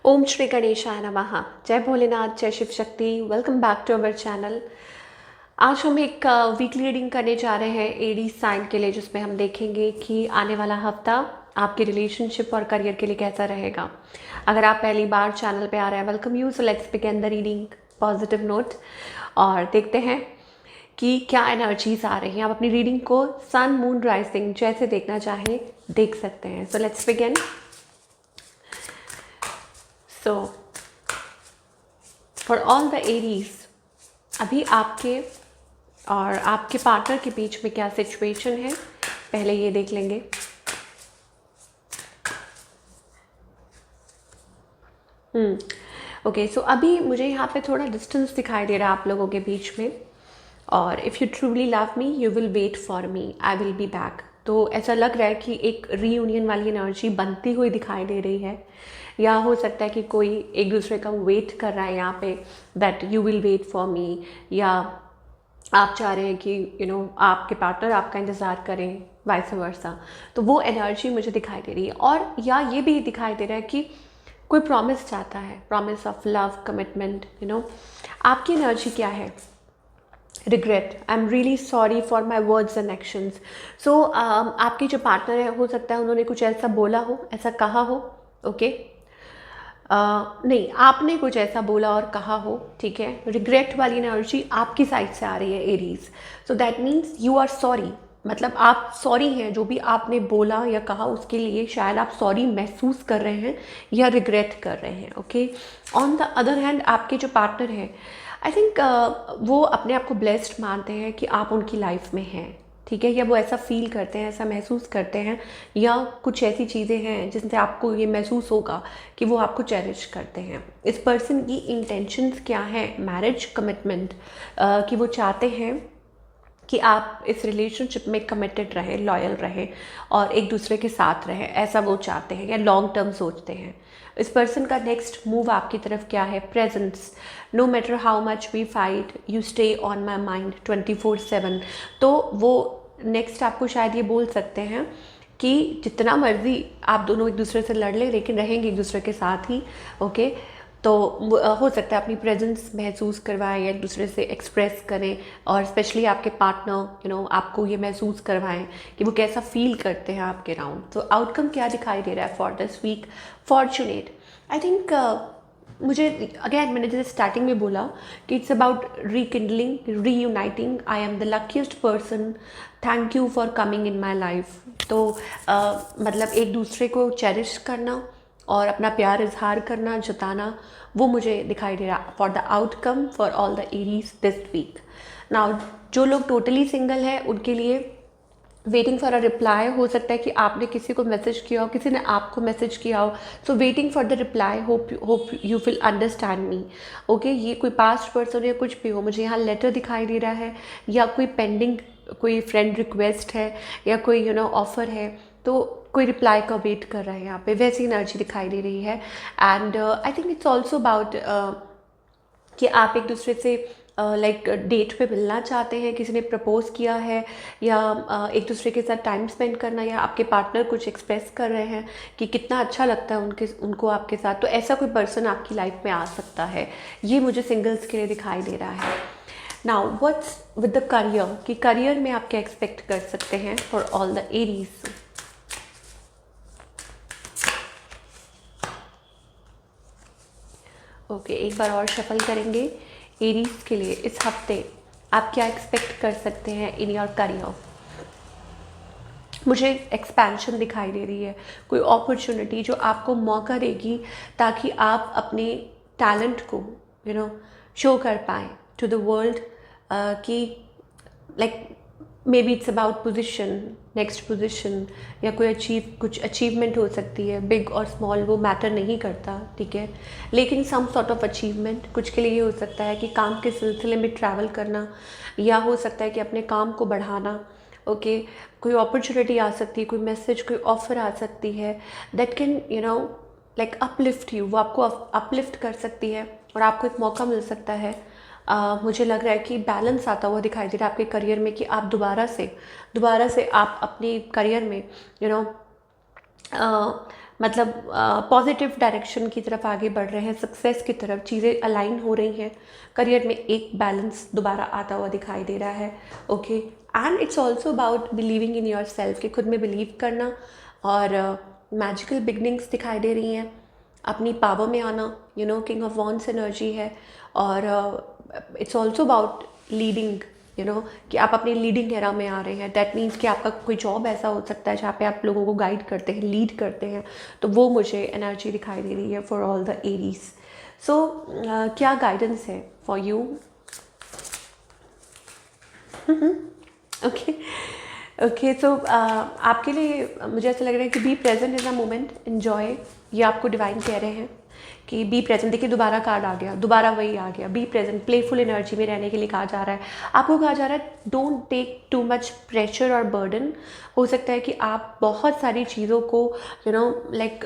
ओम श्री गणेशाय नमः। जय भोलेनाथ, जय Shiv Shakti. Welcome back to our channel. आज हम एक वीकली रीडिंग करने जा रहे हैं एडीज साइन के लिए, जिसमें हम देखेंगे कि आने वाला हफ्ता आपके रिलेशनशिप और करियर के लिए कैसा रहेगा। अगर आप पहली बार चैनल पे आ रहे हैं, welcome you. So let's begin the reading positive note और देखते हैं कि क्या एनर्जीज आ रही हैं। आप अपनी रीडिंग को सन, मून, राइजिंग जैसे देखना चाहें देख सकते हैं। So let's begin. So for all the Aries, अभी आपके और आपके पार्टनर के बीच में क्या सिचुएशन है, पहले ये देख लेंगे। ओके, सो अभी मुझे यहाँ पे थोड़ा डिस्टेंस दिखाई दे रहा है आप लोगों के बीच में। और if you truly love me you will wait for me, I will be back. तो ऐसा लग रहा है कि एक रीयूनियन वाली एनर्जी बनती हुई दिखाई दे रही है, या हो सकता है कि कोई एक दूसरे का वेट कर रहा है यहाँ पे, that you will wait for me, या आप चाह रहे हैं कि आपके पार्टनर आपका इंतज़ार करें, वाइस वर्सा। तो वो एनर्जी मुझे दिखाई दे रही है। और या ये भी दिखाई दे रहा है कि कोई प्रॉमिस चाहता है, प्रॉमिस ऑफ लव, कमिटमेंट। आपकी एनर्जी क्या है? Regret, I am really sorry for my words and actions. So आपके जो पार्टनर है, हो सकता है उन्होंने कुछ ऐसा बोला हो, ऐसा कहा हो। ओके, नहीं, आपने कुछ ऐसा बोला और कहा हो, ठीक है। रिग्रेट वाली एनर्जी आपकी साइड से आ रही है Aries. So that means you are sorry, मतलब आप सॉरी हैं जो भी आपने बोला या कहा उसके लिए। शायद आप सॉरी महसूस कर रहे हैं या रिग्रेट कर रहे हैं। Okay, on the other hand आपके जो पार्टनर हैं, आई थिंक वो अपने आप को ब्लेस्ड मानते हैं कि आप उनकी लाइफ में हैं, ठीक है। या वो ऐसा फील करते हैं, ऐसा महसूस करते हैं, या कुछ ऐसी चीज़ें हैं जिनसे आपको ये महसूस होगा कि वो आपको चेरिश करते हैं। इस पर्सन की इंटेंशंस क्या हैं? मैरिज, कमिटमेंट, कि वो चाहते हैं कि आप इस रिलेशनशिप में कमिटेड रहें, लॉयल रहें और एक दूसरे के साथ रहें, ऐसा वो चाहते हैं या लॉन्ग टर्म सोचते हैं। इस पर्सन का नेक्स्ट मूव आपकी तरफ क्या है? Presence. No matter how much we fight you stay on my mind 24/7। तो वो नेक्स्ट आपको शायद ये बोल सकते हैं कि जितना मर्जी आप दोनों एक दूसरे से लड़ लें, लेकिन रहेंगे एक दूसरे के साथ ही। ओके, तो हो सकता है अपनी प्रेजेंस महसूस करवाएं या एक दूसरे से एक्सप्रेस करें, और स्पेशली आपके पार्टनर आपको ये महसूस करवाएं कि वो कैसा फील करते हैं आपके राउंड। तो आउटकम क्या दिखाई दे रहा है for this week? Fortunate. I think मुझे अगेन, मैंने जैसे स्टार्टिंग में बोला कि it's about rekindling, reuniting. I am the luckiest person, thank you for coming in my life. तो मतलब एक दूसरे को चेरिश करना और अपना प्यार इजहार करना, जताना, वो मुझे दिखाई दे रहा for the outcome for all the Aries this week. Now जो लोग टोटली सिंगल है उनके लिए वेटिंग फॉर अ रिप्लाई। हो सकता है कि आपने किसी को मैसेज किया हो, किसी ने आपको मैसेज किया हो। So waiting for the reply, hope you will understand me. Okay, ये कोई पास्ट पर्सन या कुछ भी हो, मुझे यहाँ लेटर दिखाई दे रहा है, या कोई पेंडिंग कोई फ्रेंड रिक्वेस्ट है, या कोई ऑफर है, तो कोई रिप्लाई का वेट कर रहा है यहाँ पे, वैसी एनर्जी दिखाई दे रही है। And I think it's also about कि आप एक दूसरे से लाइक डेट पे मिलना चाहते हैं, किसी ने प्रपोज किया है, या एक दूसरे के साथ टाइम स्पेंड करना, या आपके पार्टनर कुछ एक्सप्रेस कर रहे हैं कि कितना अच्छा लगता है उनको आपके साथ। तो ऐसा कोई पर्सन आपकी लाइफ में आ सकता है, ये मुझे सिंगल्स के लिए दिखाई दे रहा है। Now what's with the career, कि करियर में आप क्या एक्सपेक्ट कर सकते हैं for all the Aries. Okay, एक बार और शफल करेंगे एरीज के लिए। इस हफ्ते आप क्या एक्सपेक्ट कर सकते हैं इन योर करियर? मुझे एक्सपेंशन दिखाई दे रही है, कोई अपॉर्चुनिटी जो आपको मौका देगी ताकि आप अपने टैलेंट को शो कर पाएँ टू द वर्ल्ड। कि like may be it's about position, next position, या कोई कुछ अचीवमेंट हो सकती है, बिग और स्मॉल वो मैटर नहीं करता, ठीक है। लेकिन सम सॉर्ट ऑफ अचीवमेंट, कुछ के लिए ये हो सकता है कि काम के सिलसिले में ट्रैवल करना, या हो सकता है कि अपने काम को बढ़ाना। ओके, कोई अपॉर्चुनिटी आ सकती है, कोई मैसेज, कोई ऑफर आ सकती है that can like uplift you, वो आपको अपलिफ्ट कर सकती है और आपको एक मौका मिल सकता है। मुझे लग रहा है कि बैलेंस आता हुआ दिखाई दे रहा है आपके करियर में, कि आप दोबारा से आप अपने करियर में मतलब पॉजिटिव डायरेक्शन की तरफ आगे बढ़ रहे हैं, सक्सेस की तरफ चीज़ें अलाइन हो रही हैं, करियर में एक बैलेंस दोबारा आता हुआ दिखाई दे रहा है। Okay, and it's also about believing in your self, कि खुद में बिलीव करना, और मैजिकल बिगनिंग्स दिखाई दे रही हैं, अपनी पावर में आना, किंग ऑफ वॉन्ड्स एनर्जी है। और इट्स ऑल्सो अबाउट लीडिंग, कि आप अपनी लीडिंग एरा में आ रहे हैं। दैट मीन्स कि आपका कोई जॉब ऐसा हो सकता है जहाँ पे आप लोगों को गाइड करते हैं, लीड करते हैं, तो वो मुझे एनर्जी दिखाई दे रही है फॉर ऑल द एरीज। सो क्या गाइडेंस है फॉर यू? ओके ओके, सो आपके लिए मुझे ऐसा लग रहा है कि be present in a moment, enjoy, ये आपको डिवाइन कह रहे हैं कि बी प्रेजेंट। देखिए दोबारा कार्ड आ गया, दोबारा वही आ गया, बी प्रेजेंट, प्लेफुल एनर्जी में रहने के लिए कहा जा रहा है। आपको कहा जा रहा है don't take too much pressure और बर्डन। हो सकता है कि आप बहुत सारी चीज़ों को लाइक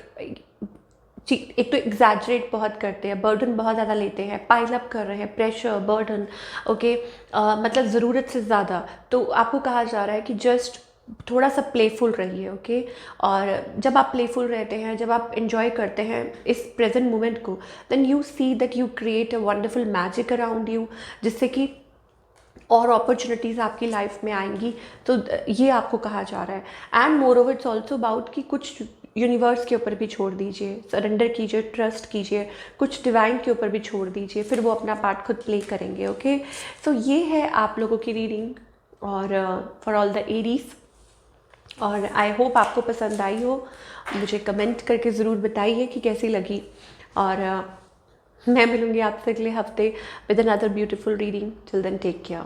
एक तो एग्जैजरेट बहुत करते हैं, बर्डन बहुत ज़्यादा लेते हैं, पाइल अप कर रहे हैं, प्रेशर, बर्डन, ओके, मतलब ज़रूरत से ज़्यादा। तो आपको कहा जा रहा है कि जस्ट थोड़ा सा प्लेफुल रहिए, ओके। और जब आप प्लेफुल रहते हैं, जब आप इन्जॉय करते हैं इस प्रेजेंट मोमेंट को, then you see that you create a wonderful magic around you, जिससे कि और अपॉर्चुनिटीज़ आपकी लाइफ में आएंगी। तो ये आपको कहा जा रहा है। And more over it's also about कि कुछ यूनिवर्स के ऊपर भी छोड़ दीजिए, सरेंडर कीजिए, ट्रस्ट कीजिए, कुछ डिवाइन के ऊपर भी छोड़ दीजिए, फिर वो अपना पार्ट खुद प्ले करेंगे, ओके। सो ये है आप लोगों की रीडिंग और फॉर ऑल द एरीज। और आई होप आपको पसंद आई हो। मुझे कमेंट करके ज़रूर बताइए कि कैसी लगी। और मैं मिलूँगी आपसे अगले हफ्ते with another beautiful reading. Till then take care.